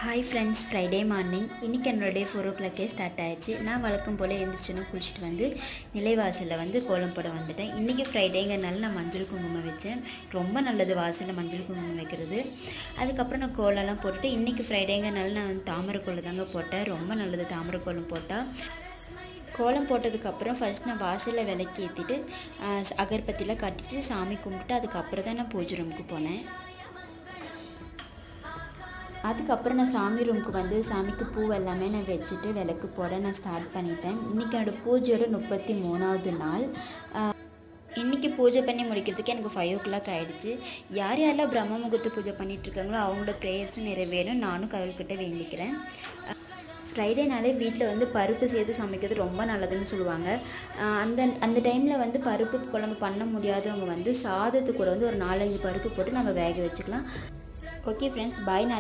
Hi friends, Friday morning. இன்றைக்கி என்னோட டே 4 o'clock start ஆகிடுச்சு. நான் வழக்கம் போல் எழுந்திரிச்சோன்னு குளிச்சுட்டு வந்து நிலைவாசலில் வந்து கோலம் போட வந்துட்டேன். இன்றைக்கி ஃப்ரைடேங்கிறனால நான் மஞ்சள் குங்குமம் வச்சேன். ரொம்ப நல்லது வாசலில் மஞ்சள் குங்குமம் வைக்கிறது. அதுக்கப்புறம் நான் கோலம்லாம் போட்டுட்டு இன்றைக்கி ஃப்ரைடேங்கிறனால நான் வந்து தாமரை கோலம் தாங்க போட்டேன். ரொம்ப நல்லது தாமரை கோலம் போட்டால். கோலம் போட்டதுக்கப்புறம் ஃபஸ்ட் நான் வாசலில் விளக்கி ஏற்றிட்டு அகர்பத்திலாம் கட்டிட்டு சாமி கும்பிட்டு அதுக்கப்புறம் தான் நான் பூஜை ரூமுக்கு போனேன். அதுக்கப்புறம் நான் சாமி ரூமுக்கு வந்து சாமிக்கு பூ எல்லாமே நான் வச்சுட்டு விளக்கு போட நான் ஸ்டார்ட் பண்ணிட்டேன். இன்றைக்கி என்னோடய பூஜையோட 33வது நாள். இன்றைக்கி பூஜை பண்ணி முடிக்கிறதுக்கு எனக்கு 5 o'clock ஆகிடுச்சு. யாரெல்லாம் பிரம்ம முகூர்த்த பூஜை பண்ணிகிட்ருக்காங்களோ அவங்களோட ப்ரேயர்ஸும் நிறைவேறும். நானும் கடவுள்கிட்ட வேண்டிக்கிறேன். ஃப்ரைடேனாலே வீட்டில் வந்து பருப்பு சேர்த்து சமைக்கிறது ரொம்ப நல்லதுன்னு சொல்லுவாங்க. அந்த டைமில் வந்து பருப்பு குழம்பு பண்ண முடியாதவங்க வந்து சாதத்து கூட வந்து ஒரு 4-5 பருப்பு போட்டு நம்ம வேக வச்சுக்கலாம். ஓகே ஃப்ரெண்ட்ஸ், பாய்.